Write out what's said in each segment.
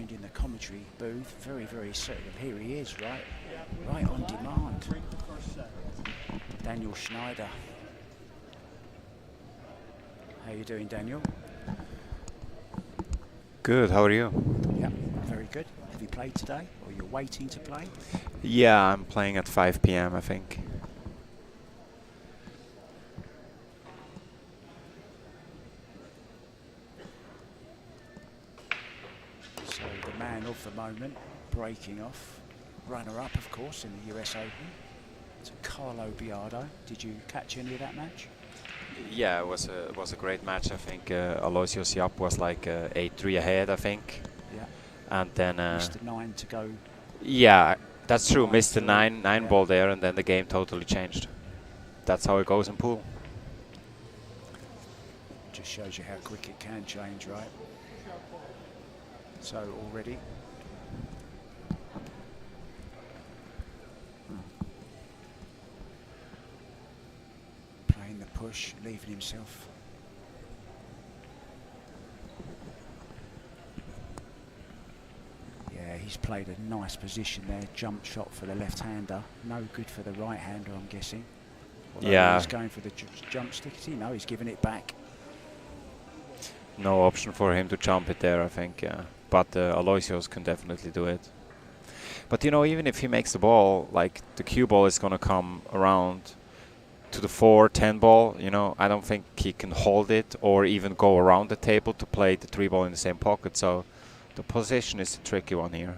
behind in the commentary booth. Very, very certain. Here he is, right on demand. Daniel Schneider. How you doing, Daniel? Good, how are you? Yeah, very good. Have you played today, or you're waiting to play? Yeah, I'm playing at 5 p.m. I think. So the man of the moment, breaking off. Runner-up, of course, in the US Open. It's Carlo Biardo. Did you catch any of that match? Yeah, it was a great match. I think Aloysius Yapp was like 8-3 ahead, I think. Yeah. And then Mr. 9 to go. Yeah, that's true. Missed the 9 yeah. ball there, and then the game totally changed. That's how it goes in pool. Just shows you how quick it can change, right? So already. Playing the push, leaving himself. Yeah, he's played a nice position there. Jump shot for the left-hander. No good for the right-hander, I'm guessing. Although yeah. He's going for the jump stick. No, he's giving it back. No option for him to jump it there, I think, yeah. But Aloysius can definitely do it. But, you know, even if he makes the ball, like, the cue ball is going to come around to the 4-10 ball, you know. I don't think he can hold it or even go around the table to play the 3 ball in the same pocket. So the position is a tricky one here.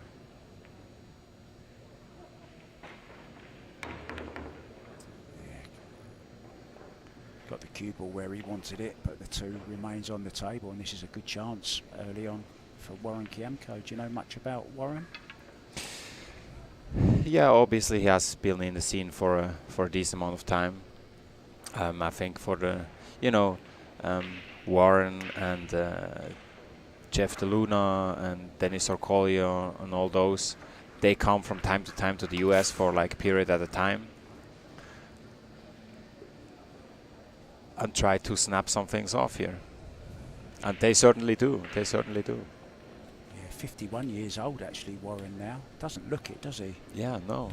Got the cue ball where he wanted it, but the 2 remains on the table, and this is a good chance early on for Warren Kiamko. Do you know much about Warren? Yeah, obviously he has been in the scene for a decent amount of time. I think for the, you know, Warren and Jeff DeLuna and Dennis Orcolio and all those, they come from time to time to the US for like a period at a time and try to snap some things off here. And they certainly do. They certainly do. Yeah, 51 years old actually, Warren now. Doesn't look it, does he? Yeah, no.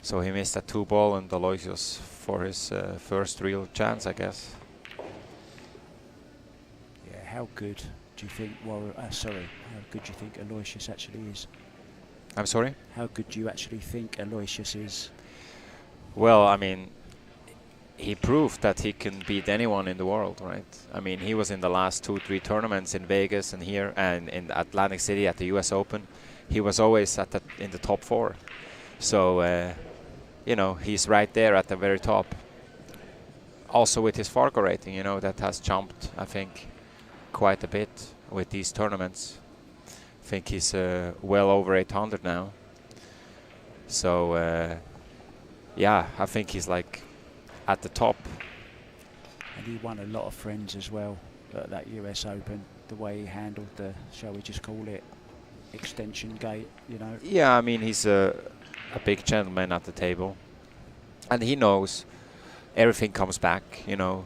So he missed that 2 ball, and Aloysius for his first real chance, I guess. Yeah, how good do you think Warren? How good do you think Aloysius actually is? I'm sorry? How good do you actually think Aloysius is? Well, I mean, he proved that he can beat anyone in the world, right? I mean, he was in the last 2-3 tournaments in Vegas and here and in Atlantic City at the US Open. He was always in the top 4. So, you know, he's right there at the very top. Also with his Fargo rating, you know, that has jumped, I think, quite a bit with these tournaments. I think he's well over 800 now. So, yeah, I think he's like at the top. And he won a lot of friends as well at that US Open. The way he handled the, shall we just call it, extension gate, you know? Yeah, I mean, he's a big gentleman at the table. And he knows everything comes back, you know.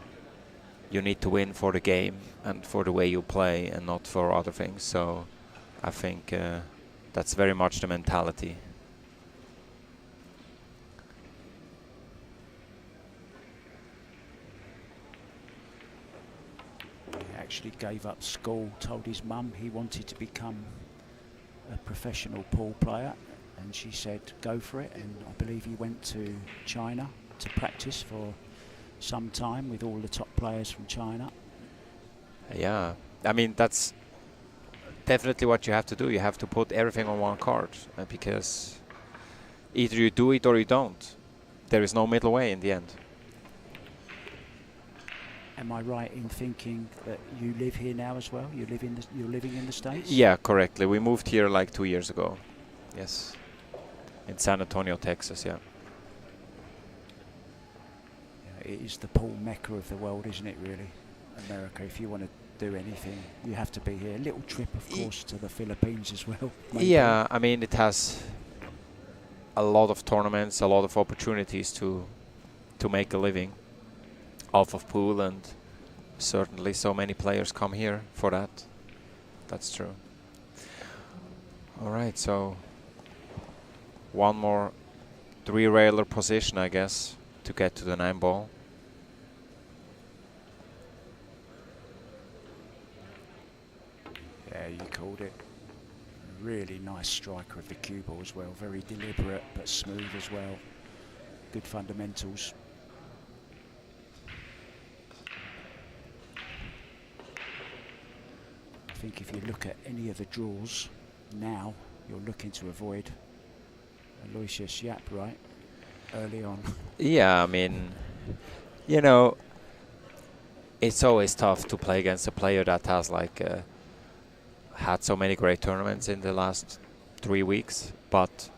You need to win for the game and for the way you play and not for other things. So I think that's very much the mentality. Actually gave up school, told his mum he wanted to become a professional pool player, and she said go for it, and I believe he went to China to practice for some time with all the top players from China. Yeah, I mean, that's definitely what you have to do. You have to put everything on one card because either you do it or you don't. There is no middle way in the end. Am I right in thinking that you live here now as well? You're living in the States? Yeah, correctly. We moved here like 2 years ago. Yes, in San Antonio, Texas. Yeah. Yeah, it is the pool mecca of the world, isn't it? Really, America. If you want to do anything, you have to be here. A little trip, of course, to the Philippines as well. Maybe. Yeah, I mean, it has a lot of tournaments, a lot of opportunities to make a living off of pool, and certainly so many players come here for that. That's true. All right, so one more 3-railer position, I guess, to get to the 9-ball. Yeah, you called it. Really nice striker of the cue ball as well. Very deliberate but smooth as well. Good fundamentals. I think if you look at any of the draws now, you're looking to avoid Aloysius Yapp, right? Early on. Yeah, I mean, you know, it's always tough to play against a player that has like had so many great tournaments in the last 3 weeks, but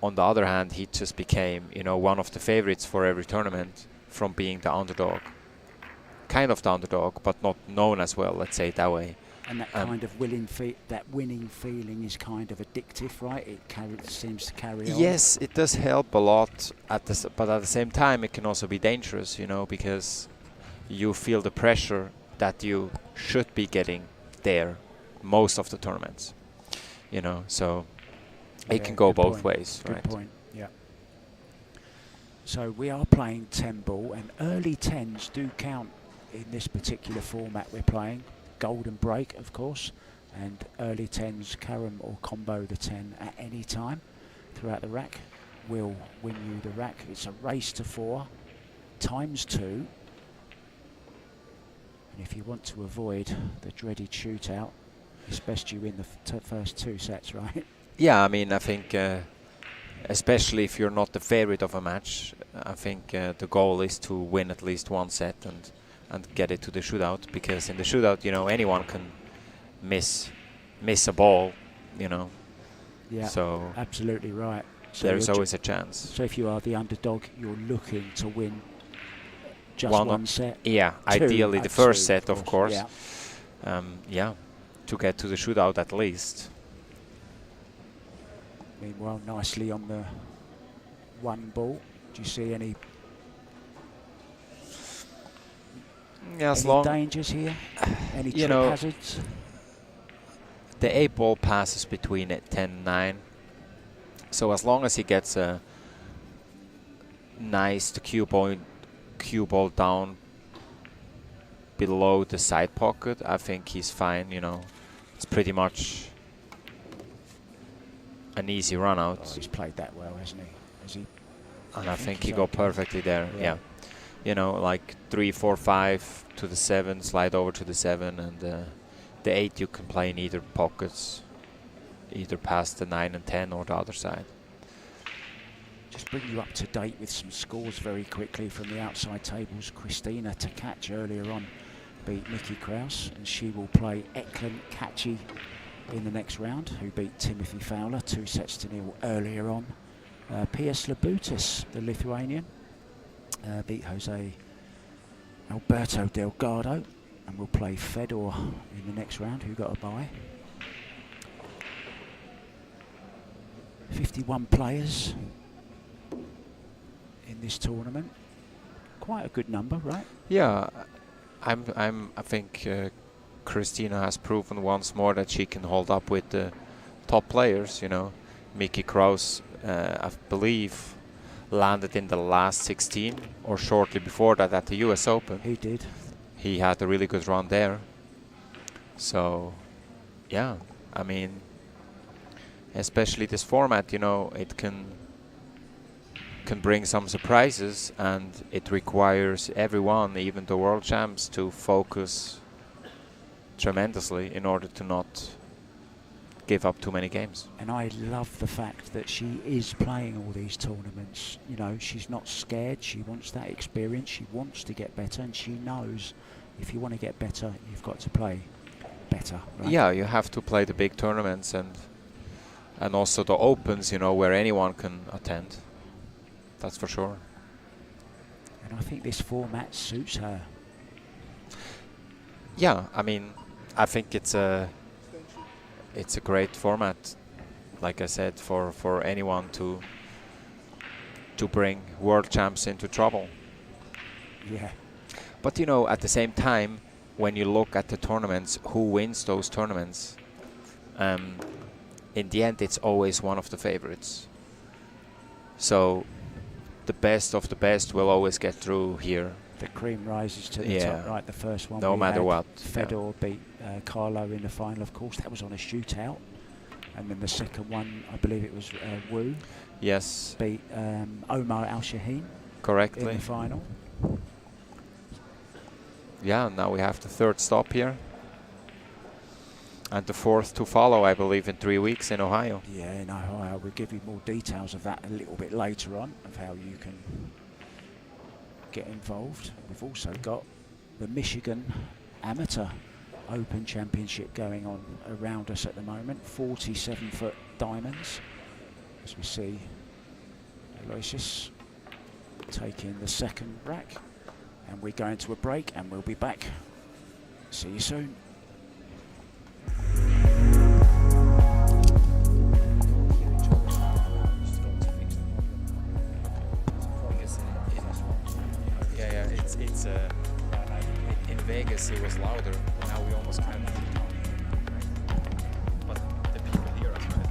on the other hand, he just became, you know, one of the favorites for every tournament from being the underdog. Kind of the underdog, but not known as well, let's say it that way. And that kind of winning feeling is kind of addictive, right? It seems to carry on. Yes, it does help a lot, but at the same time, it can also be dangerous, you know, because you feel the pressure that you should be getting there most of the tournaments, you know, so it can go both ways, right? Good point, yeah. So we are playing 10-ball, and early 10s do count in this particular format we're playing. Golden break, of course, and early 10s, carom or combo the 10 at any time throughout the rack will win you the rack. It's a race to 4 times 2, and if you want to avoid the dreaded shootout, it's best you win the first 2 sets, right? Yeah, I mean, I think especially if you're not the favorite of a match, I think the goal is to win at least 1 set and get it to the shootout, because in the shootout, you know, anyone can miss a ball, you know. Yeah, so absolutely right. So there's always a chance. So if you are the underdog, you're looking to win just one set. Yeah, ideally the first set, of course. Yeah. Yeah, to get to the shootout at least. Meanwhile, nicely on the 1-ball. Do you see any? Yeah, as any long dangers here? Any you trip know, hazards? The 8-ball passes between 10 and 9. So as long as he gets a nice cue ball down below the side pocket, I think he's fine, you know. It's pretty much an easy run out. Oh, he's played that well, hasn't he? And I think he got perfectly there, yeah. You know, like 3, 4, 5 to the 7, slide over to the 7, and the 8 you can play in either pockets, either past the 9 and 10 or the other side. Just bring you up to date with some scores very quickly from the outside tables. Christina to catch earlier on beat Nikki Kraus, and she will play Eklund Kachi in the next round, who beat Timothy Fowler 2-0 earlier on. Pia Slabutis, the Lithuanian, beat Jose Alberto Delgado, and will play Fedor in the next round, who got a bye. 51 players in this tournament. Quite a good number, right? Yeah, I think Christina has proven once more that she can hold up with the top players, you know. Mickey Kraus, I believe, landed in the last 16 or shortly before that at the US Open. He did. He had a really good run there. So, yeah, I mean, especially this format, you know, it can bring some surprises, and it requires everyone, even the world champs, to focus tremendously in order to not give up too many games. And I love the fact that she is playing all these tournaments. You know, she's not scared. She wants that experience. She wants to get better, and she knows if you want to get better, you've got to play better, right? Yeah, you have to play the big tournaments and also the opens, you know, where anyone can attend. That's for sure. And I think this format suits her. Yeah, I mean, I think it's a great format, like I said, for anyone to bring world champs into trouble. Yeah. But you know, at the same time, when you look at the tournaments, who wins those tournaments, in the end, it's always one of the favorites. So the best of the best will always get through here. The cream rises to the top, right? The first one. No matter what. Fedor beat Carlo in the final, of course. That was on a shootout. And then the second one, I believe it was Wu. Yes. Beat Omar Al-Shaheen. Correctly. In the final. Yeah, now we have the third stop here. And the fourth to follow, I believe, in 3 weeks in Ohio. Yeah, in Ohio. We'll give you more details of that a little bit later on, of how you can get involved. We've also got the Michigan Amateur Open Championship going on around us at the moment. 47-foot diamonds. As we see Aloysius taking the second rack. And we're going to a break, and we'll be back. See you soon. Yeah, it's in Vegas it was louder. Now we almost can't. But the people hear us, right?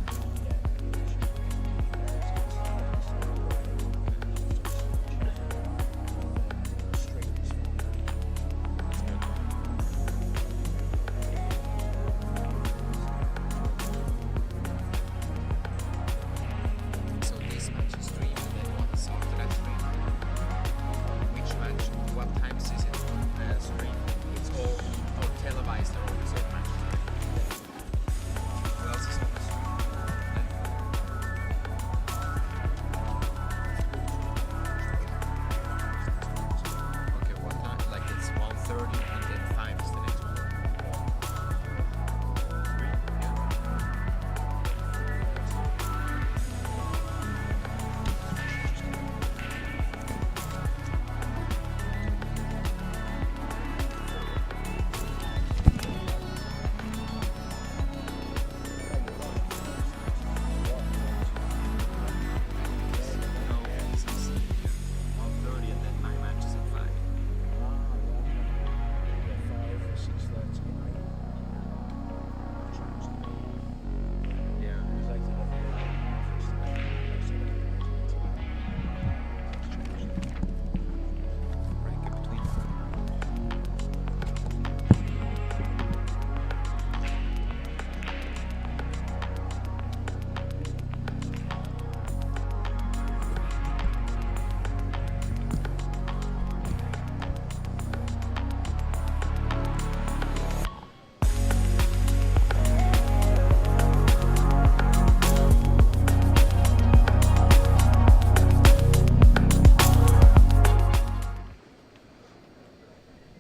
So this match is streamed, and then what's after that stream? Which match? What times is it streamed? It's all televised or all the matches, right? What else is on the stream? Okay, what time? Like it's 1:30 and then 5 is the next one.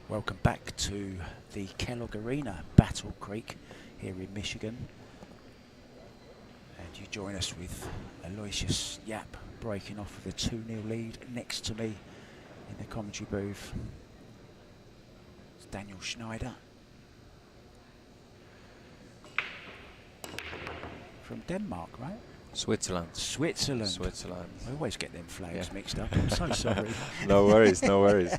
Welcome back to the Kellogg Arena, Battle Creek, here in Michigan. And you join us with Aloysius Yapp breaking off with a 2-0 lead. Next to me in the commentary booth, it's Daniel Schneider from Denmark, right? Switzerland. Switzerland. I always get them flags mixed up. I'm so sorry. No worries, no worries.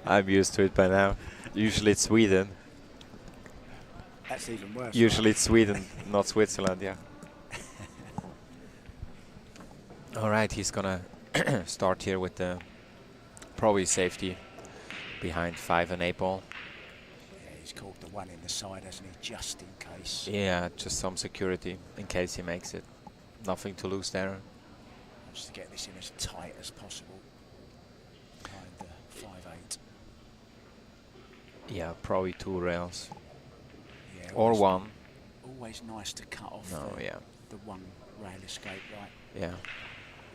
I'm used to it by now. Usually it's Sweden. That's even worse. Usually it's Sweden, not Switzerland, yeah. All right, he's gonna start here with the probably safety behind 5 and 8 ball. Yeah, he's called the one in the side, hasn't he, just in case. Yeah, just some security in case he makes it. Nothing to lose there. Wants to get this in as tight as possible behind the 5-8. Yeah, probably 2 rails. Yeah, or 1. Always nice to cut off the one rail escape, right? Yeah.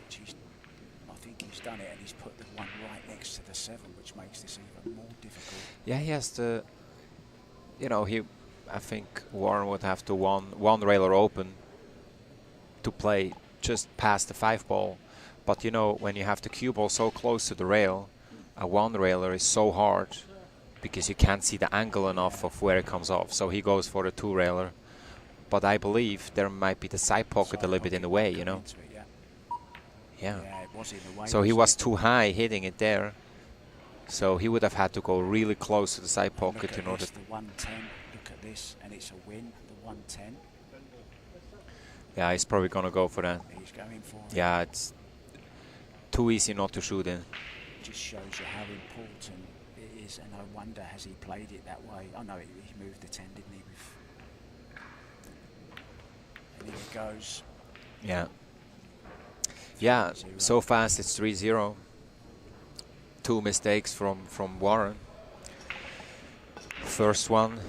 I think he's done it, and he's put the one right next to the 7, which makes this even more difficult. Yeah, he has to, you know, I think Warren would have to one railer open to play just past the 5 ball. But you know, when you have the cue ball so close to the rail, a 1 railer is so hard because you can't see the angle enough of where it comes off. So he goes for the 2 railer. But I believe there might be the side pocket a little bit in the way, you know. Yeah. Yeah. So he was too high hitting it there. So he would have had to go really close to the side Look pocket at in order. this, the 110. Look at this, and it's a win. The 110. Yeah, he's probably gonna go for that. He's going for it. Yeah, it's too easy not to shoot in. Just shows you how important it is, and I wonder has he played it that way. I know he moved the 10, didn't he? And here it goes. Yeah. Yeah, 0. so fast it's 3-0. 2 mistakes from Warren. First one,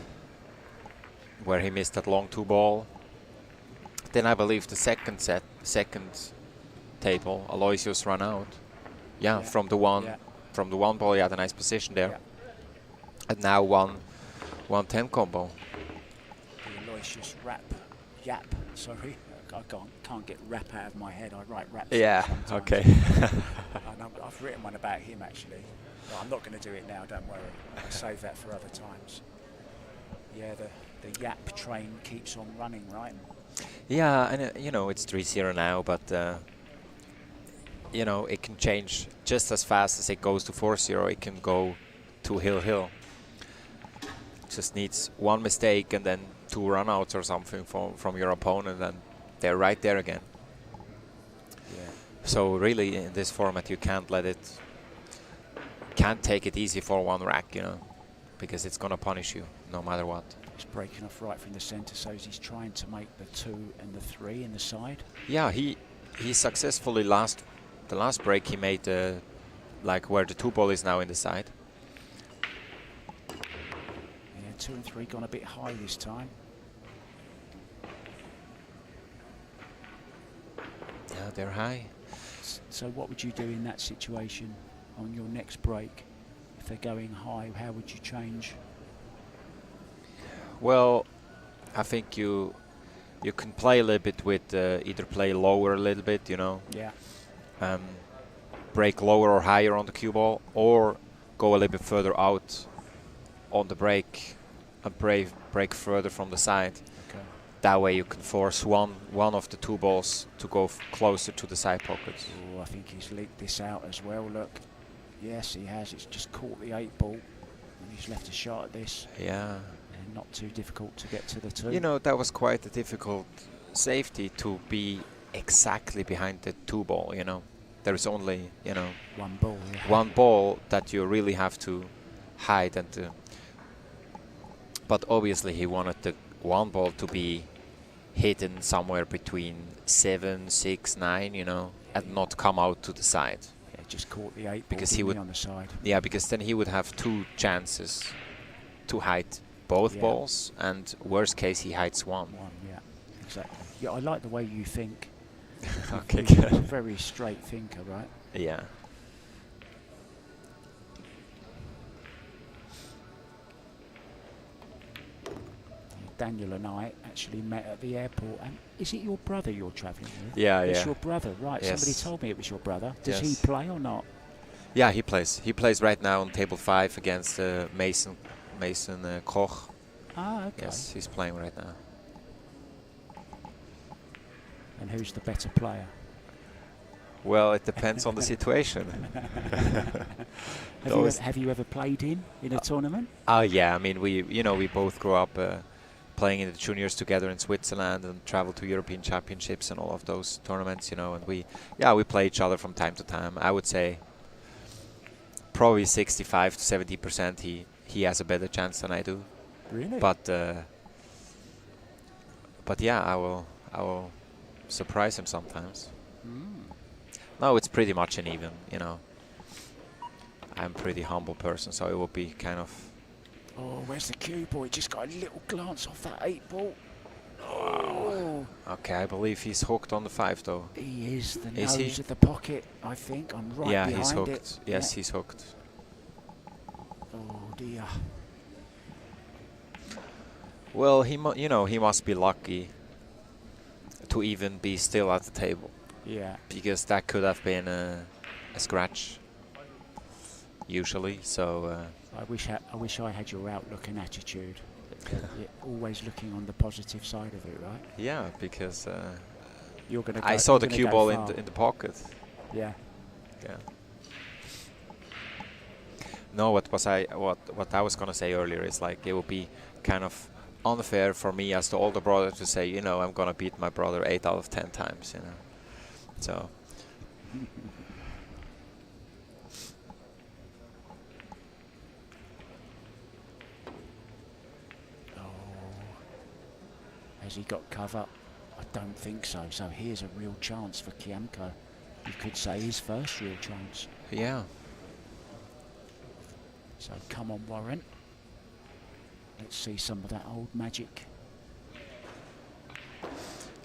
where he missed that long 2 ball. Then I believe the second table, Aloysius ran out. Yeah, from the one ball, he had a nice position there. Yeah. And now 1-10 combo. The Aloysius Yapp, sorry. I can't get rap out of my head. I write raps. Yeah, sometimes. okay. And I've written one about him actually. But I'm not going to do it now, don't worry. I'll save that for other times. Yeah, the Yapp train keeps on running, right? Yeah, and you know, it's 3-0 now, but you know, it can change just as fast as it goes to 4-0. It can go to hill. Just needs one mistake and then 2 runouts or something from your opponent, and they're right there again. Yeah. So really, in this format, you can't take it easy for one rack, you know, because it's gonna punish you no matter what. He's breaking off right from the center, so he's trying to make the 2 and the 3 in the side. Yeah, he successfully the last break he made like where the 2 ball is now in the side. Yeah, 2 and 3 gone a bit high this time. Yeah, they're high. So what would you do in that situation on your next break? If they're going high, how would you change? Well, I think you can play a little bit with either play lower a little bit, you know. Yeah. Break lower or higher on the cue ball, or go a little bit further out on the break and break further from the side. Okay. That way you can force one of the 2 balls to go closer to the side pockets. Oh, I think he's leaked this out as well, look. Yes, he has. It's just caught the 8 ball, and he's left a shot at this. Yeah. And not too difficult to get to the 2. You know, that was quite a difficult safety to be exactly behind the 2 ball, you know. There is only, you know, one ball. Yeah. one ball that you really have to hide, and but obviously he wanted the 1 ball to be hidden somewhere between 7, 6, 9, you know, and not come out to the side. Yeah, just caught the 8 ball, Because he would on the side. Yeah, because then he would have 2 chances to hide both balls, and worst case he hides 1. Yeah, exactly. Yeah, I like the way you think. Okay, You're good. a very straight thinker, right? Yeah. Daniel and I actually met at the airport. And is it your brother you're travelling with? Yeah, it's yeah. your brother, right? Yes. Somebody told me it was your brother. Does Yes. he play or not? Yeah, he plays. He plays right now on table 5 against Mason Koch. Ah, okay. Yes, he's playing right now. And who's the better player? Well, it depends on the situation. Have you ever played him in a tournament? Oh yeah, I mean we both grew up playing in the juniors together in Switzerland and traveled to European Championships and all of those tournaments, you know, and we play each other from time to time. I would say probably 65 to 70% he has a better chance than I do. Really? But yeah, I will surprise him sometimes. No, it's pretty much an even, you know. I'm a pretty humble person, so it will be kind of... Oh, where's the cue ball? He just got a little glance off that 8 ball. Oh. Okay, I believe he's hooked on the 5 though. He is the Is nose he? of the pocket, I think. I'm right Yeah, behind he's hooked. it. Yes, Yeah. he's hooked. Oh dear. Well, he must be lucky to even be still at the table. Yeah. Because that could have been a scratch usually, so... I wish I had your outlook and attitude. You're always looking on the positive side of it, right? Yeah, because You're gonna. I saw the cue ball in the pocket. Yeah. Yeah. No, what I was gonna say earlier is like it would be kind of unfair for me as the older brother to say, you know, I'm gonna beat my brother 8 out of 10 times, you know. So. Has he got cover? I don't think so. So here's a real chance for Kiamko. You could say his first real chance. Yeah. So come on, Warren. Let's see some of that old magic.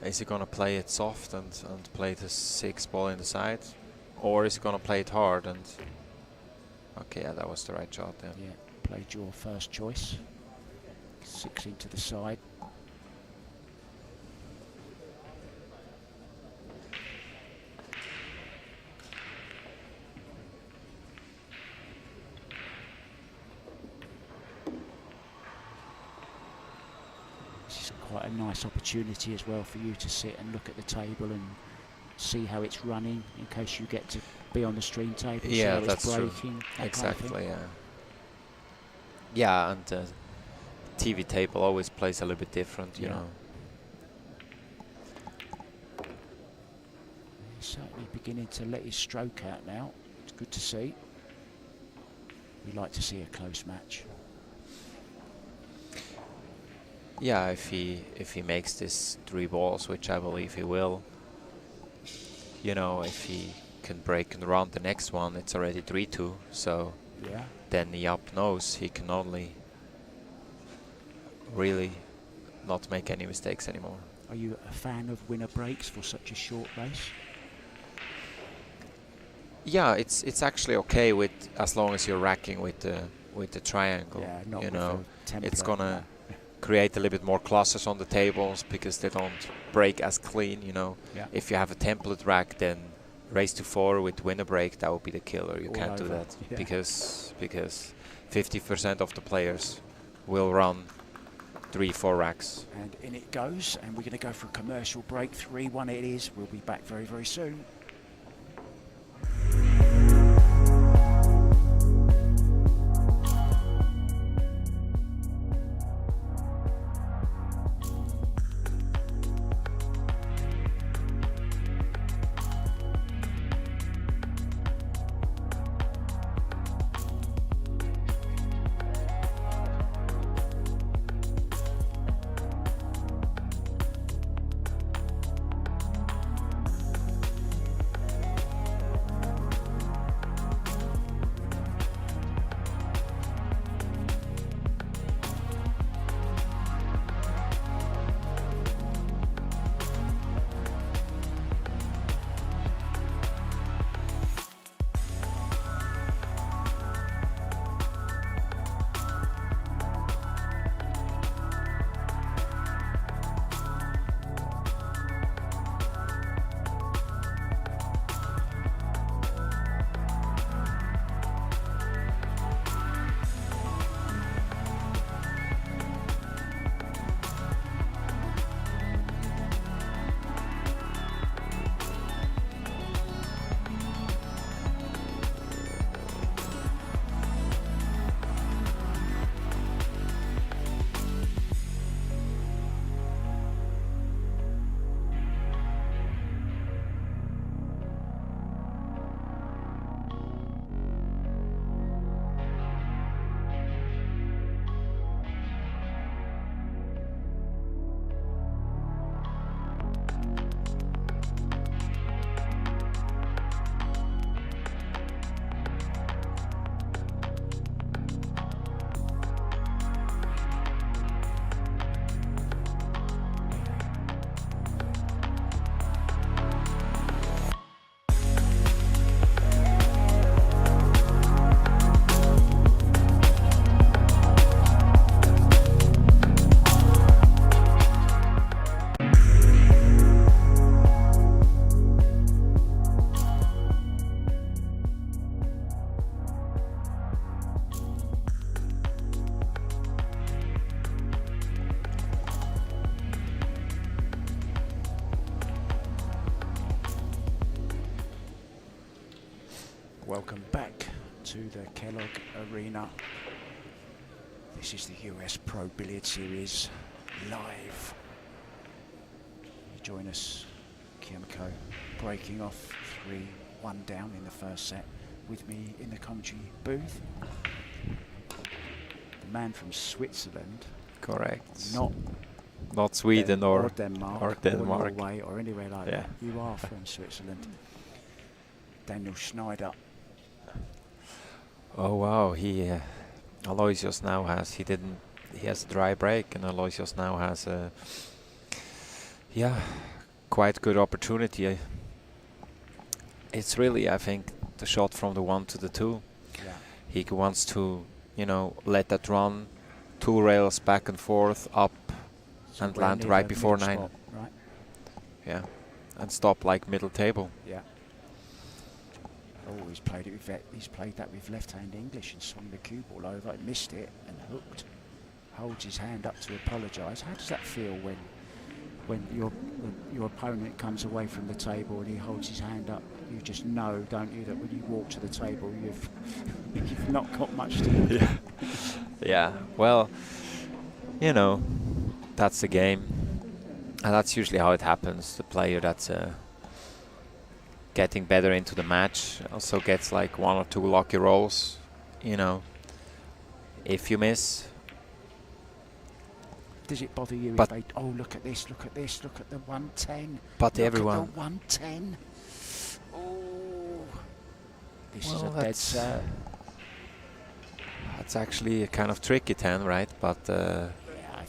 Is he gonna play it soft and play the 6 ball in the side? Or is he gonna play it hard and... Okay, yeah, that was the right shot, yeah. Yeah, played your first choice. 6 into the side. Quite a nice opportunity as well for you to sit and look at the table and see how it's running in case you get to be on the stream table. Yeah, see how that's it's true. breaking, that Exactly, kind of yeah. Yeah, and TV table always plays a little bit different, you know. He's certainly beginning to let his stroke out now. It's good to see. We like to see a close match. Yeah, if he makes this 3 balls, which I believe he will, you know, if he can break and run the next one, it's already 3-2. So yeah, then Yapp knows he can only really not make any mistakes anymore. Are you a fan of winner breaks for such a short race? Yeah, it's actually okay with as long as you're racking with the triangle. Yeah, not you with know, the template, it's gonna yeah. create a little bit more clusters on the tables because they don't break as clean, you know. Yeah. If you have a template rack, then race to 4 with winner break, that would be the killer. You All can't do over. that Yeah. because 50% of the players will run 3-4 racks. And in it goes, and we're going to go for a commercial break. 3-1 it is. We'll be back very, very soon. Welcome back to the Kellogg Arena. This is the US Pro Billiard Series live. You join us, Kiamko, breaking off 3-1 down in the first set. With me in the commentary booth, the man from Switzerland. Correct. Not Sweden or Denmark or Norway or anywhere like that. You are from Switzerland. Daniel Schneider. Oh wow, Aloysius now has he has a dry break, and Aloysius now has a quite good opportunity. It's really, I think, the shot from the 1 to the 2. Yeah. He wants to, let that run 2 rails back and forth up and land right before 9. Spot, right? Yeah, and stop like middle table. Yeah. Oh, he's played that with left-hand English and swung the cue ball over, missed it and hooked. Holds his hand up to apologise. How does that feel when your opponent comes away from the table and he holds his hand up? You just know, don't you, that when you walk to the table, you've not got much to do. Yeah. Yeah. Well, that's the game, and that's usually how it happens. The player that's getting better into the match also gets like 1 or 2 lucky rolls. If you miss. Does it bother you but if they, oh, look at this, look at the 110. But look everyone. At the 110. Oh, this Well, is a dead set. That's actually a kind of tricky 10, right?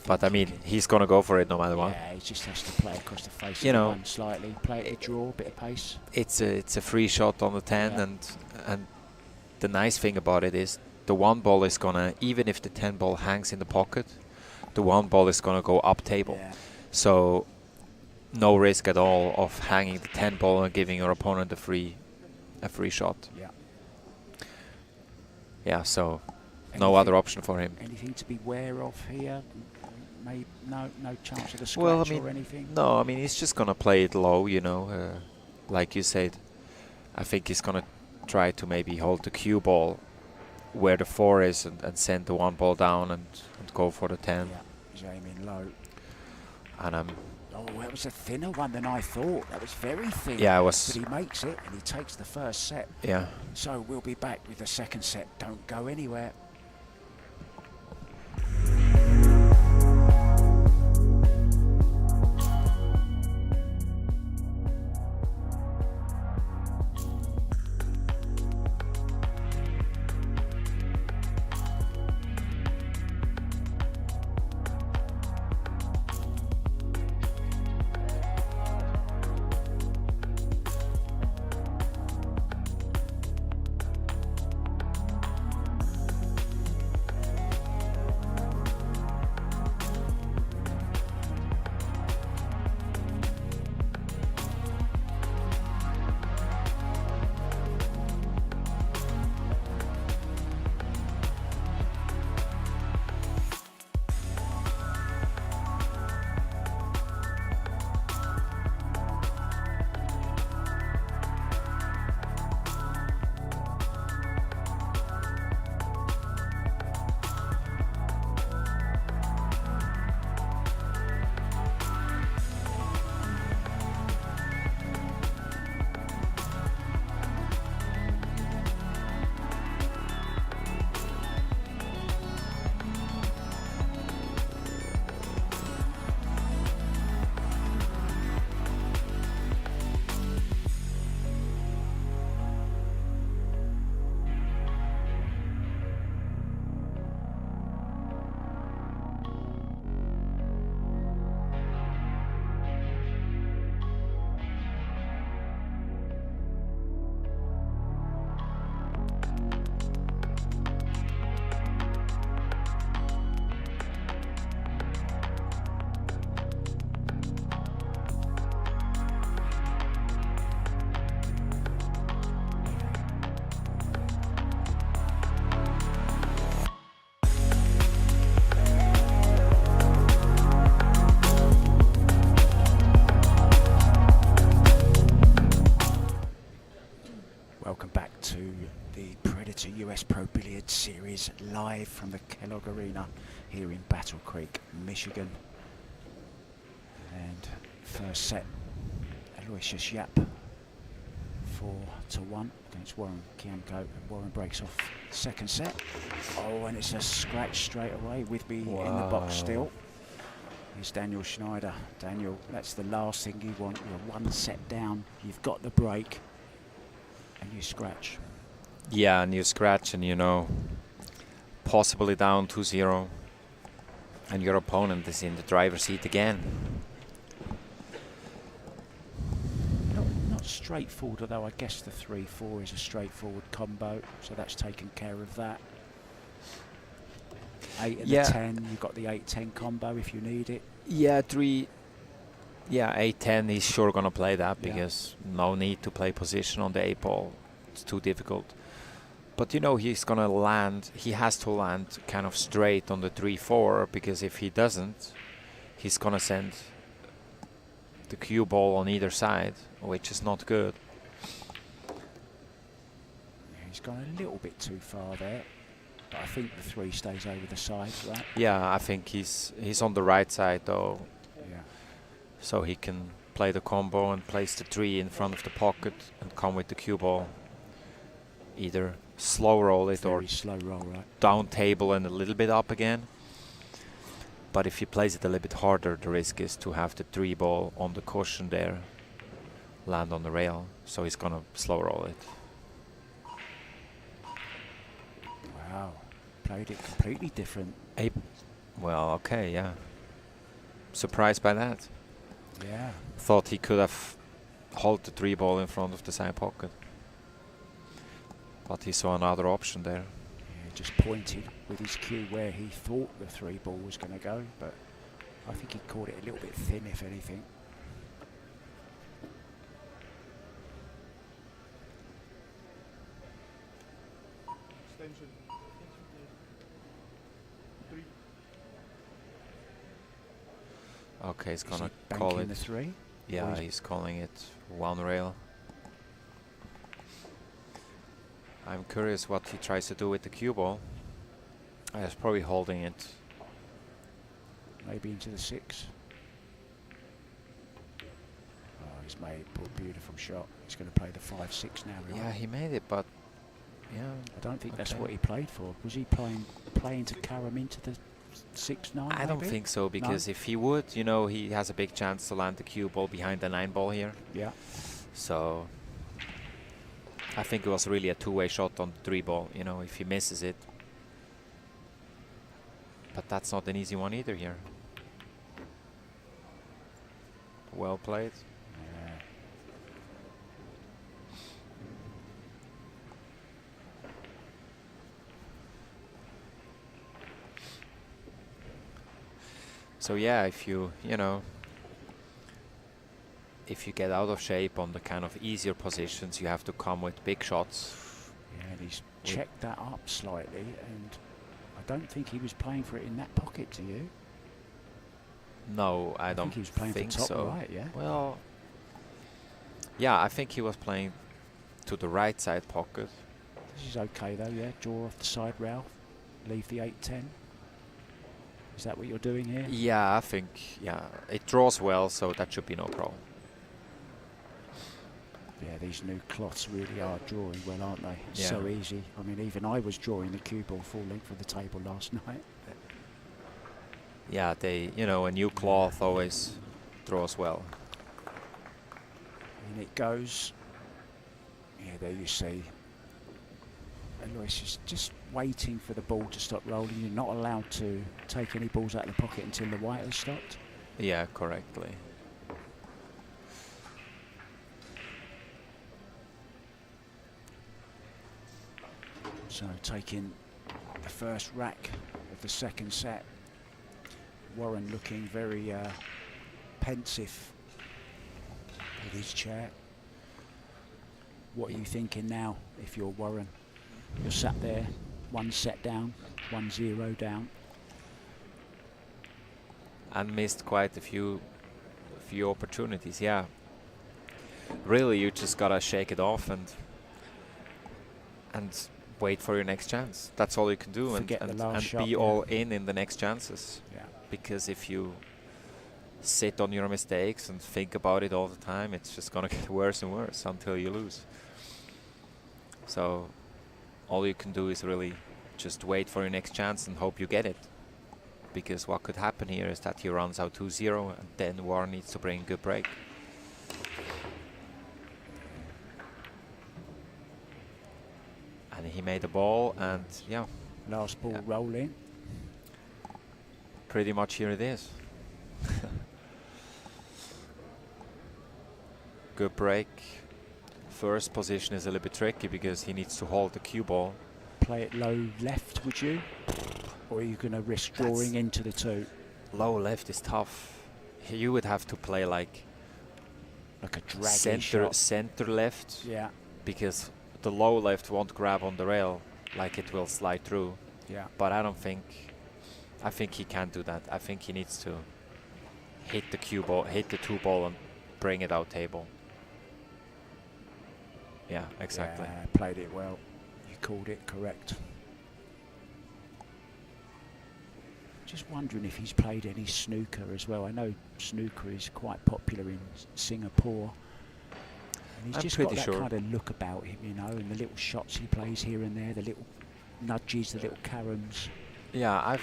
But I mean, he's gonna go for it no matter what. Yeah, he just has to play across the face of the one slightly, play it a draw, bit of pace. It's a free shot on the 10, and the nice thing about it is the 1 ball is gonna, even if the 10 ball hangs in the pocket, the 1 ball is gonna go up table. Yeah. So no risk at all of hanging the 10 ball and giving your opponent a free shot. Yeah. Yeah. So no other option for him. Anything to be aware of here? No chance of a scratch or anything? No, I mean, he's just going to play it low, like you said. I think he's going to try to maybe hold the cue ball where the 4 is and send the 1 ball down and go for the 10. Yeah, he's aiming low. And oh, that was a thinner one than I thought. That was very thin. Yeah, it was. But he makes it and he takes the first set. Yeah. So we'll be back with the second set. Don't go anywhere. Billiard Series live from the Kellogg Arena here in Battle Creek, Michigan. And first set, Aloysius Yapp 4-1 against Warren Kiamko, and Warren breaks off second set. Oh, and it's a scratch straight away with me in the box still. Here's Daniel Schneider. Daniel, that's the last thing you want. You're one set down, you've got the break, and you scratch. Yeah, and you scratch, and you know, possibly down 2-0, and your opponent is in the driver's seat again. Not straightforward, although I guess the 3-4 is a straightforward combo, so that's taken care of that. 8 and the 10, you've got the 8-10 combo if you need it. Yeah, 8-10, he's sure gonna play that, because no need to play position on the 8 ball. It's too difficult. But you know, he's gonna land, he has to land kind of straight on the 3-4, because if he doesn't, he's gonna send the cue ball on either side, which is not good. Yeah, he's gone a little bit too far there, but I think the 3 stays over the side, right? Yeah, I think he's on the right side though. Yeah. So he can play the combo and place the 3 in front of the pocket and come with the cue ball. Either slow roll it or slow roll, right? Down table and a little bit up again. But if he plays it a little bit harder, the risk is to have the 3 ball on the cushion there, land on the rail. So he's gonna slow roll it. Wow, played it completely different. Well, okay, yeah. Surprised by that. Yeah. Thought he could have held the 3 ball in front of the side pocket. But he saw another option there. Yeah, just pointed with his cue where he thought the 3 ball was going to go, but I think he caught it a little bit thin, if anything. Extension. Okay, he's gonna Is he call banking it. the 3? Yeah, he's calling it 1 rail. I'm curious what he tries to do with the cue ball. He's probably holding it. Maybe into the 6. Oh, he's made a beautiful shot. He's going to play the 5-6 now, right? Yeah, he made it, but yeah. I don't think that's what he played for. Was he playing to carry him into the 6-9? I don't think so, because if he would, you know, he has a big chance to land the cue ball behind the 9 ball here. Yeah. So I think it was really a 2-way shot on the 3 ball, you know, if he misses it. But that's not an easy one either here. Well played. Yeah. So yeah, if you get out of shape on the kind of easier positions, you have to come with big shots. Yeah, and he's checked that up slightly, and I don't think he was playing for it in that pocket, do you? No, I don't think he was playing think for top so. right, yeah? Well, yeah, I think he was playing to the right side pocket. This is okay though, yeah? Draw off the side rail, leave the 8-10. Is that what you're doing here? Yeah, I think, yeah, it draws well, so that should be no problem. Yeah, these new cloths really are drawing well, aren't they? Yeah. So easy. I mean, even I was drawing the cue ball full length of the table last night. Yeah, a new cloth always draws well. And it goes. Yeah, there you see. Aloysius just waiting for the ball to stop rolling. You're not allowed to take any balls out of the pocket until the white has stopped. Yeah, correctly. So taking the first rack of the second set. Warren looking very pensive with his chair. What are you thinking now if you're Warren? You're sat there, 1 set down, 1-0 down. And missed quite a few opportunities, yeah. Really, you just gotta shake it off and wait for your next chance. That's all you can do, Forget the and last shot, be yeah. all in the next chances. Yeah. Because if you sit on your mistakes and think about it all the time, it's just gonna get worse and worse until you lose. So all you can do is really just wait for your next chance and hope you get it. Because what could happen here is that he runs out 2-0 and then Warren needs to bring a good break. And he made a ball, and yeah, Last ball Yeah. rolling. pretty much here it is. Good break. First position is a little bit tricky because he needs to hold the cue ball. Play it low left, would you? Or are you going to risk drawing into the 2? Low left is tough. You would have to play like Like a draggy shot. center left, Yeah, because the low left won't grab on the rail, like it will slide through. yeah. But I think he can't do that. I think he needs to hit the cue ball, hit the 2 ball and bring it out table. Yeah, exactly. Yeah, played it well. You called it correct. Just wondering if he's played any snooker as well. I know snooker is quite popular in Singapore. And he's I'm just got pretty that sure. kind of look about him, you know, and the little shots he plays here and there, the little nudges, the little caroms. Yeah,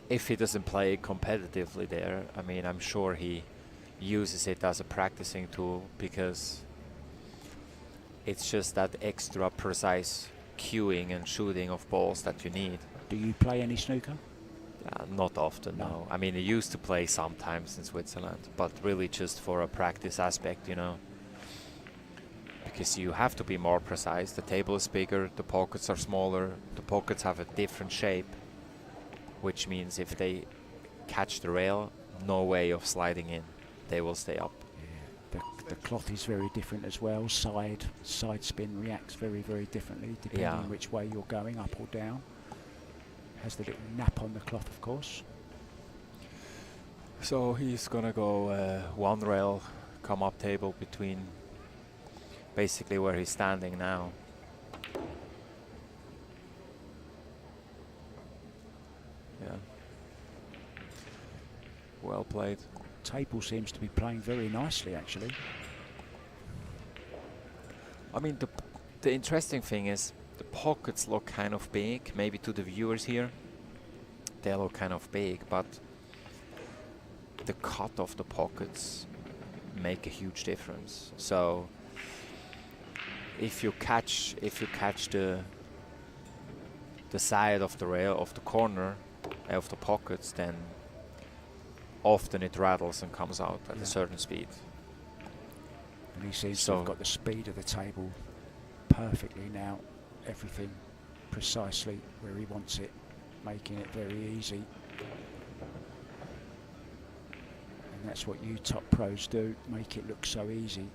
if he doesn't play it competitively there, I mean, I'm sure he uses it as a practicing tool, because it's just that extra precise cueing and shooting of balls that you need. Do you play any snooker? Not often, No. no. I mean, I used to play sometimes in Switzerland, but really just for a practice aspect, you know. Because you have to be more precise. The table is bigger, the pockets are smaller, the pockets have a different shape, which means if they catch the rail, no way of sliding in. They will stay up. Yeah. The cloth is very different as well. Side spin reacts very, very differently depending Yeah. on which way you're going, up or down. Has the little nap on the cloth, of course. So he's gonna go 1 rail, come up table between basically where he's standing now. Yeah. Well played. Table seems to be playing very nicely, actually. I mean, the interesting thing is the pockets look kind of big, maybe to the viewers here. They look kind of big, but the cut of the pockets make a huge difference. So if you catch the side of the rail, of the corner, of the pockets, then often it rattles and comes out at a certain speed. And he seems to So- have got the speed of the table perfectly now. Everything precisely where he wants it, making it very easy. And that's what you top pros do, make it look so easy.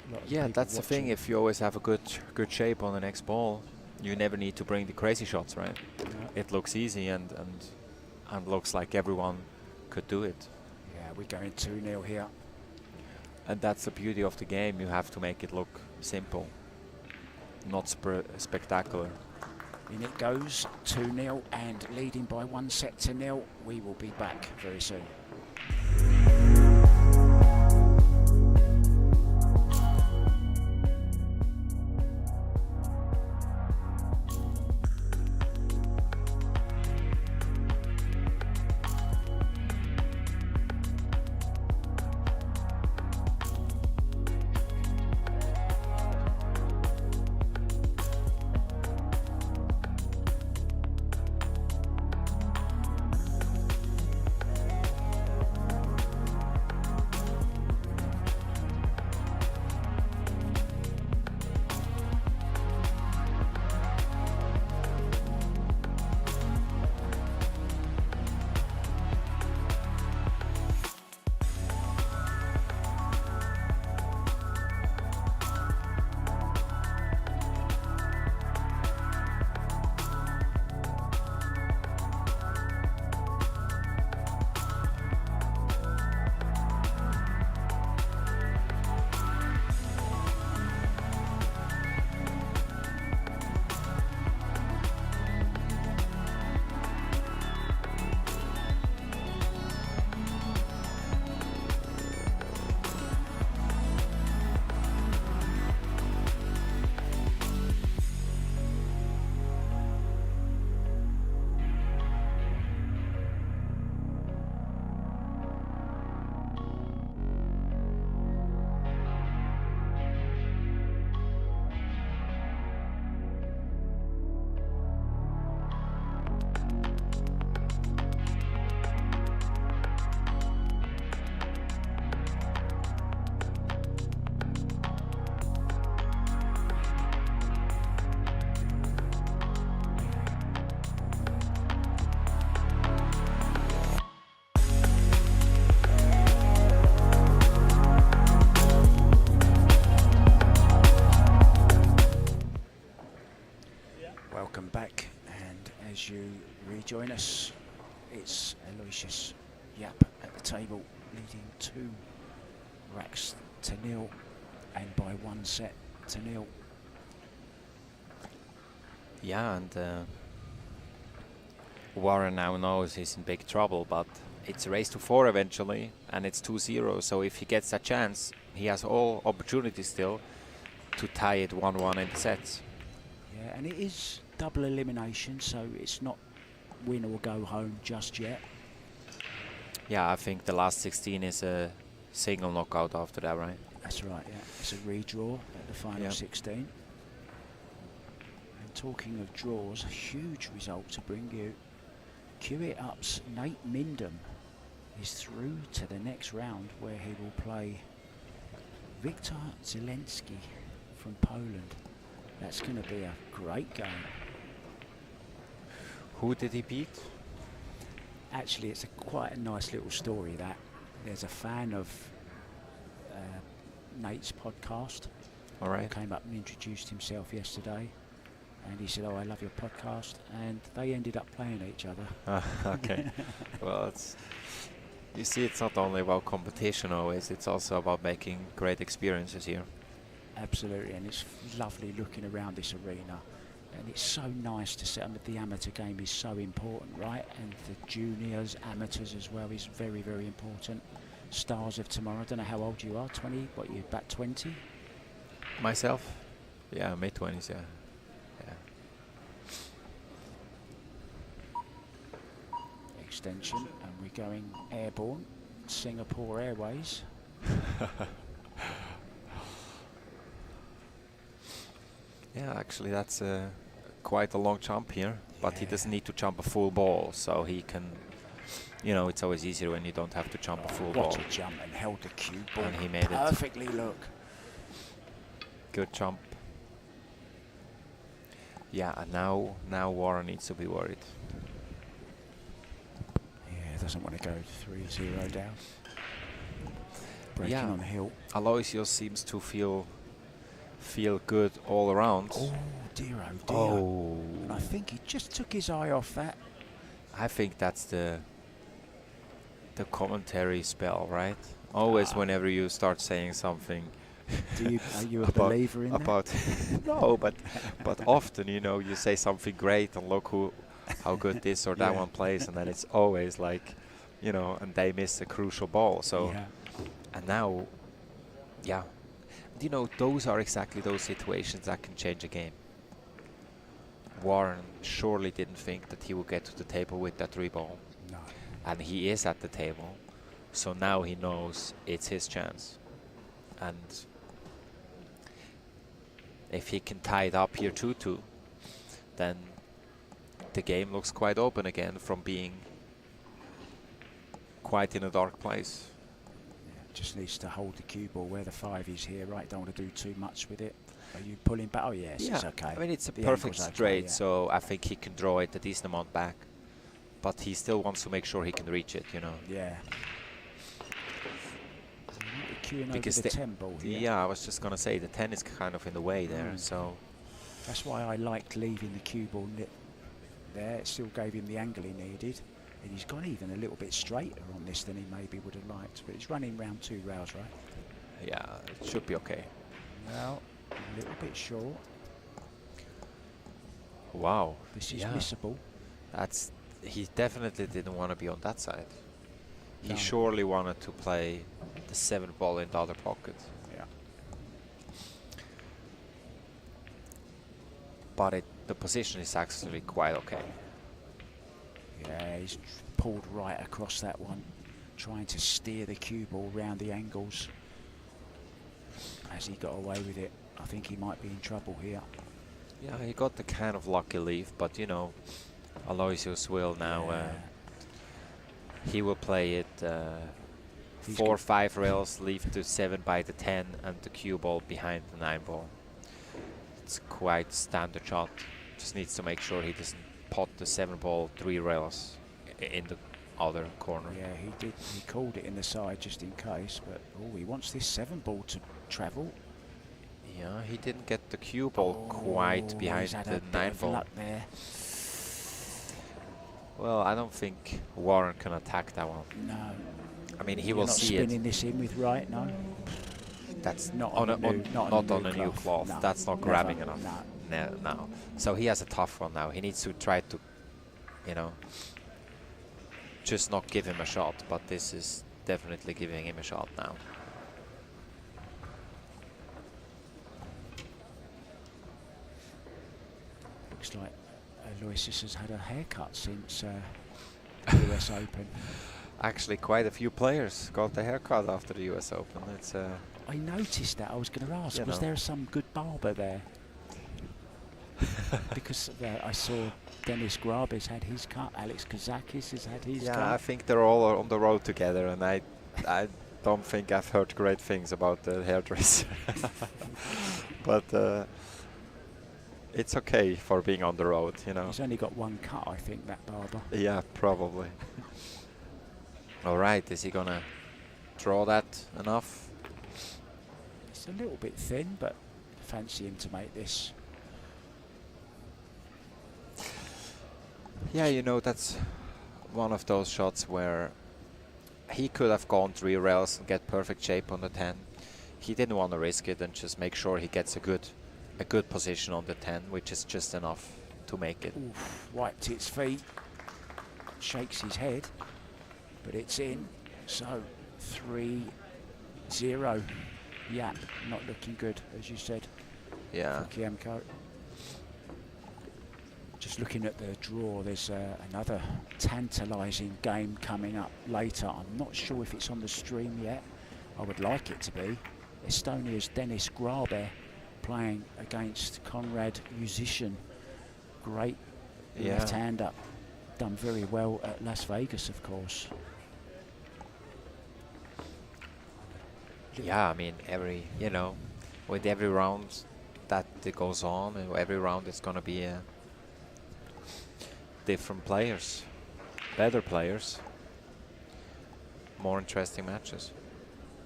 A lot of Yeah, people that's the thing. watching. If you always have a good shape on the next ball, you never need to bring the crazy shots, right? Yeah. It looks easy and looks like everyone could do it. Yeah, we're going 2-0 here. And that's the beauty of the game. You have to make it look simple, not spectacular. In it goes, 2-0 and leading by 1-0. We will be back very soon. leading 2 racks to 0 and by 1 set to 0. Yeah, and Warren now knows he's in big trouble, but it's a race to 4 eventually, and it's 2-0. So if he gets a chance, he has all opportunities still to tie it 1-1 in the sets. Yeah, and it is double elimination, so it's not win or go home just yet. Yeah, I think the last 16 is a single knockout after that, right? That's right, yeah. It's a redraw at the final 16. And talking of draws, a huge result to bring you. Cue It Up's Nate Mindham is through to the next round, where he will play Viktor Zelensky from Poland. That's going to be a great game. Who did he beat? Actually, it's quite a nice little story. That there's a fan of Nate's podcast. All right. Who came up and introduced himself yesterday, and he said, "Oh, I love your podcast," and they ended up playing each other. Okay. Well, it's, you see, it's not only about competition always, it's also about making great experiences here. Absolutely, and it's lovely looking around this arena, and it's so nice to see. The amateur game is so important, right? And the juniors, amateurs as well is very, very important. Stars of tomorrow. I don't know how old you are. 20? What, you're about 20? Myself? Yeah, mid-20s, yeah. Extension, and we're going airborne. Singapore Airways. Yeah, actually that's quite a long jump here, but he doesn't need to jump a full ball, so he can, you know, it's always easier when you don't have to jump a full ball. What a jump, and held the cue ball And he made it. perfectly, look. Good jump. Yeah, and now Warren needs to be worried. Yeah, doesn't want to go 3-0 down. Breaking Yeah. on the hill. Aloysius seems to feel good all around. Oh dear, oh dear. Oh. And I think he just took his eye off that. I think that's the commentary spell, right? Always whenever you start saying something. Are you a believer in that? No, but often, you know, you say something great and look how good this or that Yeah. one plays, and then it's always like, you know, and they miss a crucial ball. So, Yeah. and now, yeah, you know, those are exactly those situations that can change a game. Warren surely didn't think that he would get to the table with that 3 ball. No. And he is at the table, so now he knows it's his chance. And if he can tie it up here 2-2, then the game looks quite open again from being quite in a dark place. Just needs to hold the cue ball where the 5 is here, right? Don't want to do too much with it. Are you pulling back? Oh yes, Yeah, it's okay. I mean, it's a The perfect angle's okay, straight, yeah. so I think he can draw it a decent amount back. But he still wants to make sure he can reach it, you know. Yeah. Queuing Because over the 10 ball here. Yeah, I was just going to say, the 10 is kind of in the way there, so... That's why I liked leaving the cue ball there. It still gave him the angle he needed. And he's gone even a little bit straighter on this than he maybe would have liked. But he's running round 2 rails, right? Yeah, it should be okay. Well, a little bit short. Wow. This is yeah. missable. That's... He definitely didn't want to be on that side. He No. surely wanted to play the 7th ball in the other pocket. Yeah. But the position is actually quite okay. Yeah, he's pulled right across that one, trying to steer the cue ball round the angles. As he got away with it, I think he might be in trouble here. Yeah, he got the kind of lucky leave, but you know, Aloysius will now. He will play it 4 or 5 rails, leave to 7 by the 10, and the cue ball behind the 9 ball. It's quite standard shot. Just needs to make sure he doesn't pot the 7 ball 3 rails in the other corner. Yeah, he did. He called it in the side just in case, but oh, he wants this 7 ball to travel. Yeah, he didn't get the cue ball quite behind he's had the a bit 9 of ball. luck there. Well, I don't think Warren can attack that one. No, I mean, he You're will not see spinning it. this in with right, no? That's Not on on a, a new- not on a new new cloth. cloth. No, That's not never. grabbing enough. No. No. So he has a tough one now. He needs to try to, you know, just not give him a shot. But this is definitely giving him a shot now. Looks like Aloysius has had a haircut since the US Open. Actually, quite a few players got the haircut after the US Open. It's I noticed that. I was going to ask, You was know. there some good barber there? Because I saw Dennis Grabes had his cut, Alex Kazakis has had his yeah, cut. I think they're all on the road together, and I don't think I've heard great things about the hairdresser. But it's okay for being on the road, you know. He's only got one cut, I think, that barber. Yeah, probably. All right, is he gonna draw that enough? It's a little bit thin, but fancy him to make this. Yeah, you know, that's one of those shots where he could have gone 3 rails and get perfect shape on the 10. He didn't want to risk it and just make sure he gets a good position on the 10, which is just enough to make it. Oof, wiped its feet, shakes his head, but it's in. So 3-0. Yapp not looking good, as you said, Yeah. for Kiamko. Just looking at the draw, there's another tantalising game coming up later. I'm not sure if it's on the stream yet. I would like it to be. Estonia's Dennis Grabe playing against Konrad Musician. Great Yeah. left-hander. Done very well at Las Vegas, of course. Yeah, I mean, with every round that it goes on, and every round it's going to be different players, better players, more interesting matches.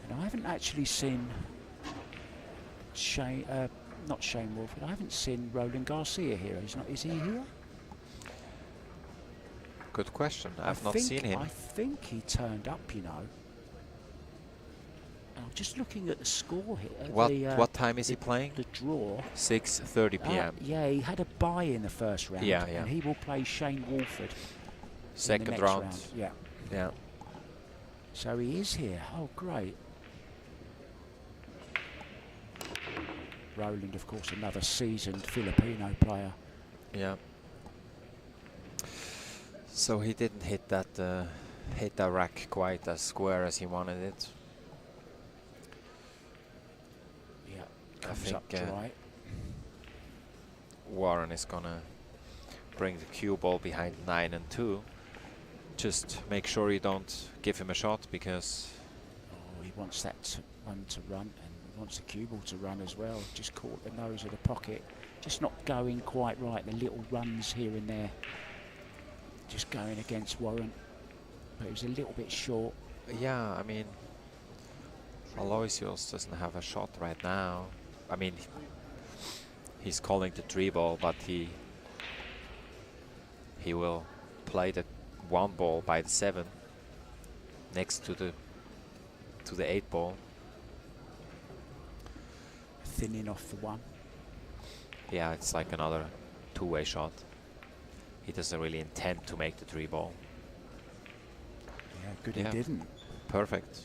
And I haven't actually seen Shane, not Shane Wolford, I haven't seen Roland Garcia here. Is he here? Good question. I've not think- seen him. I think he turned up, you know. And I'm just looking at the score here. What time is he playing? The draw. 6:30 p.m. Yeah, he had a bye in the first round. Yeah, yeah. And he will play Shane Wolford in the Second next round. Yeah. Yeah. So he is here. Oh, great. Roland, of course, another seasoned Filipino player. Yeah. So he didn't hit that rack quite as square as he wanted it. Yeah, I comes think up dry. Warren is gonna bring the cue ball behind 9 and 2. Just make sure you don't give him a shot, because Oh, he wants that one to run, and he wants the cue ball to run as well. Just caught the nose of the pocket. Just not going quite right. The little runs here and there. Just going against Warren. But it was a little bit short. yeah, I mean, Aloysius doesn't have a shot right now. I mean, he's calling the 3 ball, but he will play the 1 ball by the 7 next to the 8 ball. Thinning off the 1. Yeah, it's like another 2-way shot. He doesn't really intend to make the 3 ball. Yeah, good Yeah. he didn't. Perfect.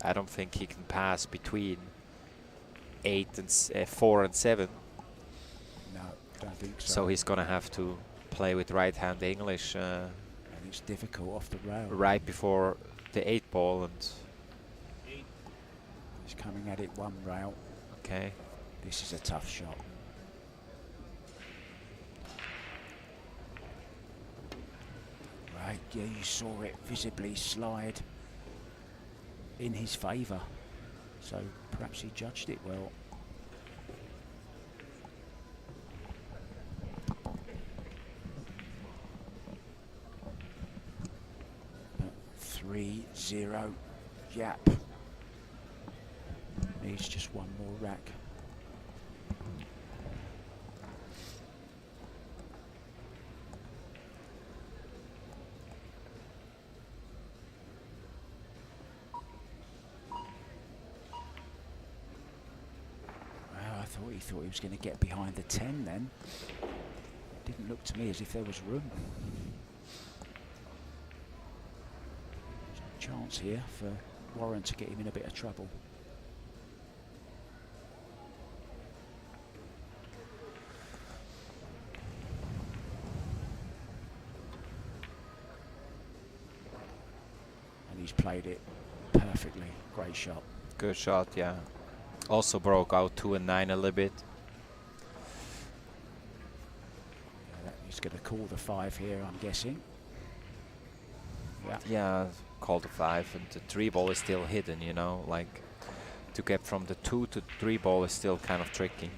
I don't think he can pass between 4 and 7. No, don't think so. So he's gonna have to play with right-hand English And it's difficult off the rail. right before the 8 ball, and He's coming at it 1 rail. okay. This is a tough shot. Right, yeah, you saw it visibly slide in his favour. So perhaps he judged it well. But 3-0 Yapp. Needs just 1 more rack. thought he was going to get behind the 10 then. Didn't look to me as if there was room. There's a chance here for Warren to get him in a bit of trouble. And he's played it perfectly. Great shot. Good shot, yeah. Also broke out 2 and 9 a little bit. Yeah, he's going to call the 5 here, I'm guessing. Yeah. Yeah, call the 5, and the 3 ball is still hidden, you know, like to get from the 2 to 3 ball is still kind of tricky.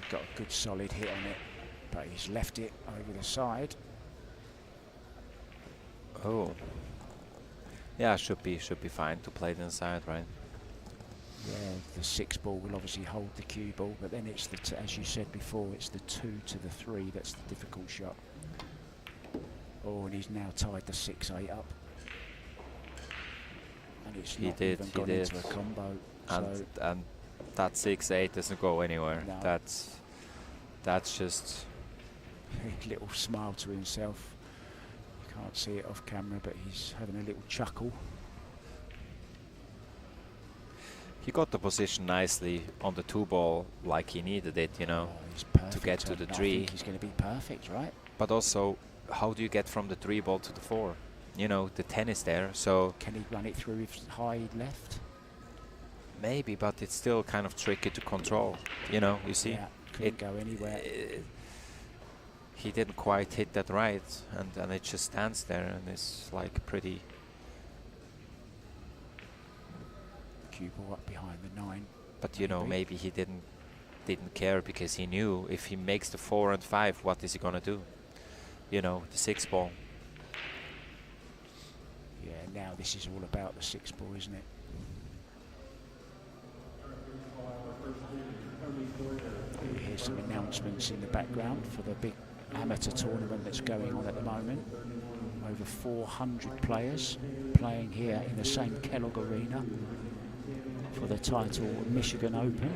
Got a good solid hit on it, but he's left it over the side. Oh. Yeah, should be fine to play it inside, right? Yeah, the 6 ball will obviously hold the cue ball, but then it's the, as you said before, it's the 2 to the 3 that's the difficult shot. Oh, and he's now tied the 6-8 up. And it's not even gone into a combo. And that 6-8 doesn't go anywhere. No. That's just A little smile to himself. You can't see it off camera, but he's having a little chuckle. he got the position nicely on the 2 ball like he needed it, you know, He's perfect to get to the I 3. think he's going to be perfect, right? But also, how do you get from the 3 ball to the 4? You know, the 10 is there, so Can he run it through with high left? maybe, but it's still kind of tricky to control. You know, you see, Yeah, couldn't go anywhere. He didn't quite hit that right, and it just stands there, and it's like pretty. Cue ball up behind the 9. But you know, maybe he didn't care because he knew if he makes the 4 and 5, what is he gonna do? You know, the 6 ball. Yeah, now this is all about the 6 ball, isn't it? Here's some announcements in the background for the big amateur tournament that's going on at the moment. Over 400 players playing here in the same Kellogg Arena for the title Michigan Open.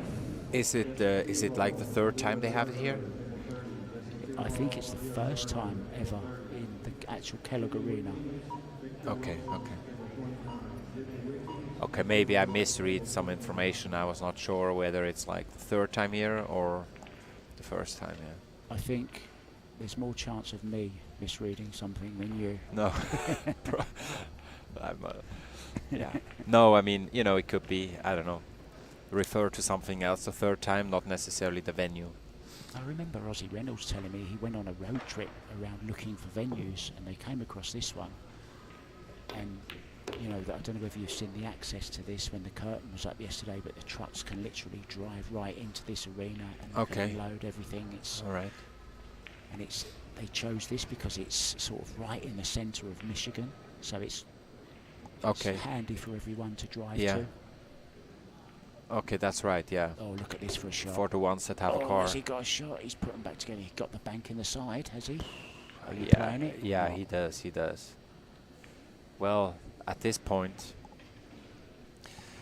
Is it like the 3rd time they have it here? I think it's the first time ever in the actual Kellogg Arena. Okay. Okay, maybe I misread some information. I was not sure whether it's like the 3rd time here or the first time, yeah. I think there's more chance of me misreading something than you. No. Yeah. No, I mean, you know, it could be, I don't know, refer to something else the 3rd time, not necessarily the venue. I remember Ozzy Reynolds telling me he went on a road trip around looking for venues and they came across this one. And, you know, I don't know whether you've seen the access to this when the curtain was up yesterday, but the trucks can literally drive right into this arena and can unload everything. It's all right. And they chose this because it's sort of right in the centre of Michigan, so it's handy for everyone to drive to. Okay, that's right, yeah. Oh, look at this for a shot. For the ones that have a car. Has he got a shot? He's put them back together. He got the bank in the side, has he? Are you Yeah, playing it? yeah, he does. Well, at this point,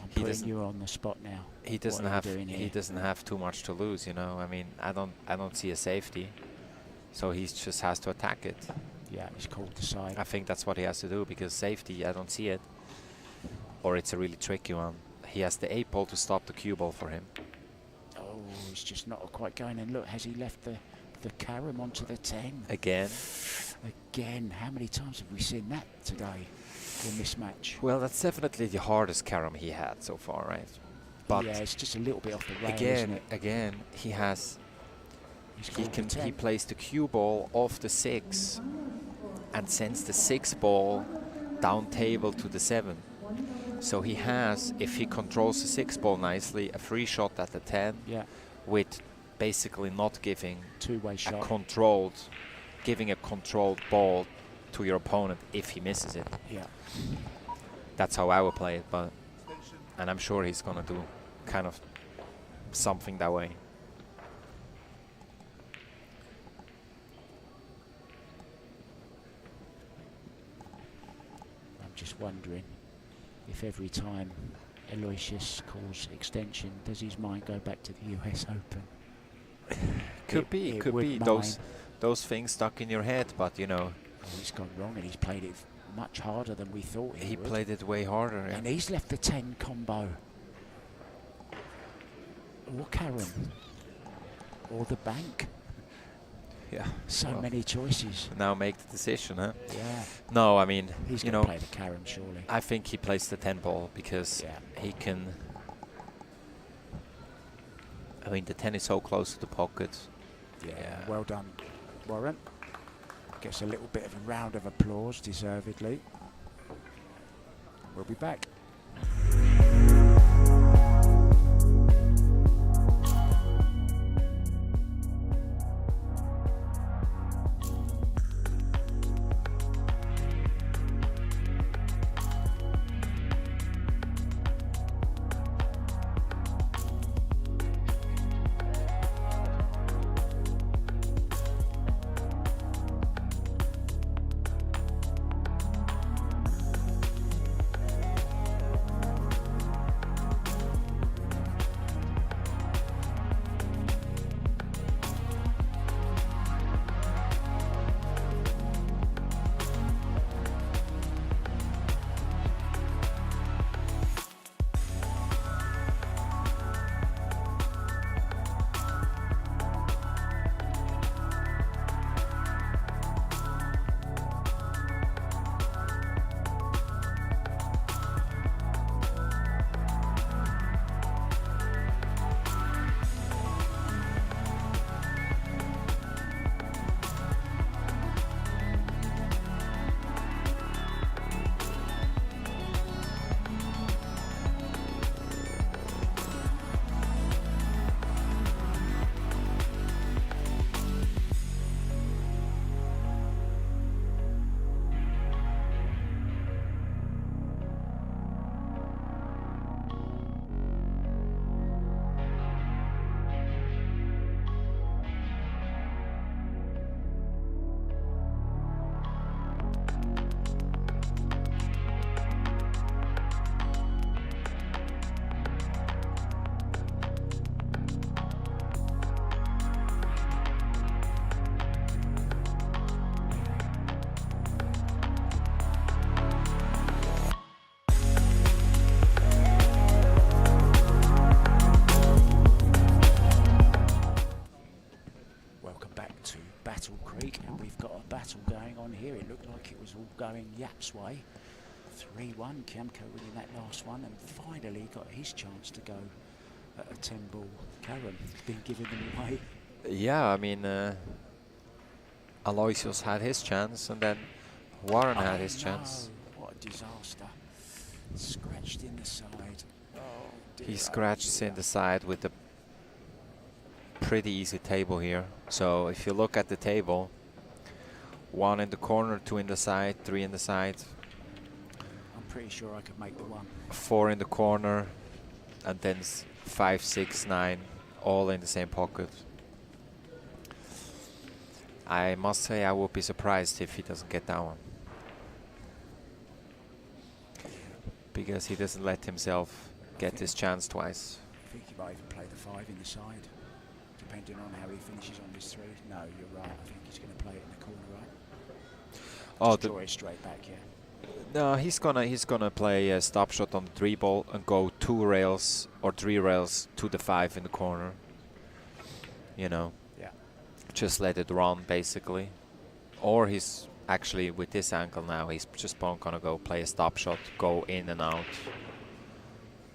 I'm he putting doesn't. you on the spot now. He doesn't What are you have. doing He here? doesn't have too much to lose, you know. I mean, I don't see a safety, so he just has to attack it. Yeah, he's called the side. I think that's what he has to do because safety, I don't see it, or it's a really tricky one. He has the 8 ball to stop the cue ball for him. Oh, he's just not quite going. And look, has he left the carom onto the 10? Again. Again. How many times have we seen that today in this match? Well, that's definitely the hardest carom he had so far, right? But yeah, it's just a little bit off the rail, isn't it? again, he has. He's He plays the cue ball off the 6 and sends the 6 ball down table to the 7. So he has, if he controls the 6 ball nicely, a free shot at the 10 with basically not giving two-way shot. Giving a controlled ball to your opponent if he misses it. Yeah. That's how I would play it, and I'm sure he's gonna do kind of something that way. I'm just wondering if every time Aloysius calls extension, does his mind go back to the US Open? Could be those things stuck in your head, but you know. Oh, he's gone wrong and he's played it much harder than we thought he would. Played it way harder. Yeah. And he's left the 10 combo. Or Karen. Or the bank. Yeah. So well, many choices. Now make the decision, huh? Yeah. No, I mean, he's you going know, to play the Karen surely. I think he plays the 10 ball because he can. I mean, the 10 is so close to the pocket. Yeah. Well done, Warren. Gets a little bit of a round of applause, deservedly. We'll be back. Going Yapp's way. 3-1, Kiamko winning that last one, and finally got his chance to go at a 10-ball. Karen been giving them away. Yeah, I mean, Aloysius had his chance, and then Warren had his chance. What a disaster. Scratched in the side. Oh, he scratches in the side with a pretty easy table here. So if you look at the table, 1 in the corner, 2 in the side, 3 in the side. I'm pretty sure I could make the 1. 4 in the corner, and then 5, 6, 9, all in the same pocket. I must say I would be surprised if he doesn't get that one. Because he doesn't let himself get this chance twice. I think he might even play the 5 in the side, depending on how he finishes on this 3. No, you're right. I think he's going to play it in the corner, right? Oh, draw it straight back, yeah. No, he's gonna play a stop shot on the 3 ball and go 2 rails or 3 rails to the 5 in the corner. You know. Yeah. Just let it run basically. Or he's actually with this angle now. He's just gonna go play a stop shot, go in and out,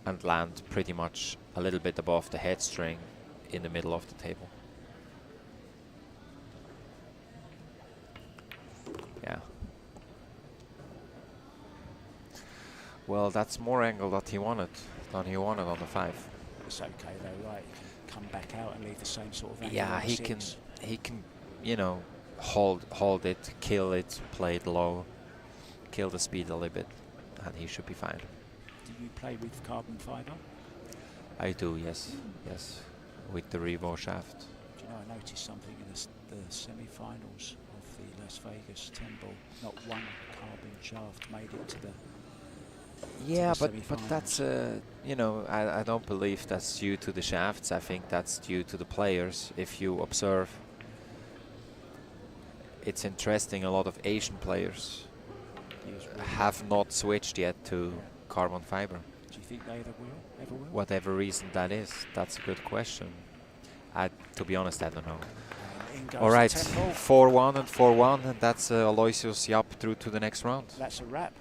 and land pretty much a little bit above the head string in the middle of the table. Yeah. Well, that's more angle that he wanted than he wanted on the 5. It's okay though, right? He can come back out and leave the same sort of angle. Yeah, he can, you know, hold it, kill it, play it low, kill the speed a little bit, and he should be fine. Do you play with carbon fiber? I do, yes, yes, with the Revo shaft. Do you know, I noticed something in the semi-finals of the Las Vegas 10 ball. Not one carbon shaft made it to the Yeah, the but that's you know, I don't believe that's due to the shafts. I think that's due to the players. If you observe, it's interesting. A lot of Asian players have not switched yet to carbon fiber. Do you think they ever will? Whatever reason that is, that's a good question. To be honest, I don't know. All right, 4-1 and 4-1, and that's Aloysius Yapp through to the next round. That's a wrap.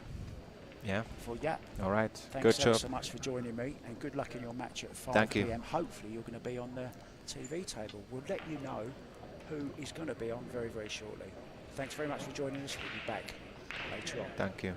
Yeah. For Yapp. All right. Thanks good job. so much for joining me, and good luck in your match at 5 Thank you. p.m. Hopefully you're going to be on the TV table. We'll let you know who is going to be on very, very shortly. Thanks very much for joining us. We'll be back later on. Thank you.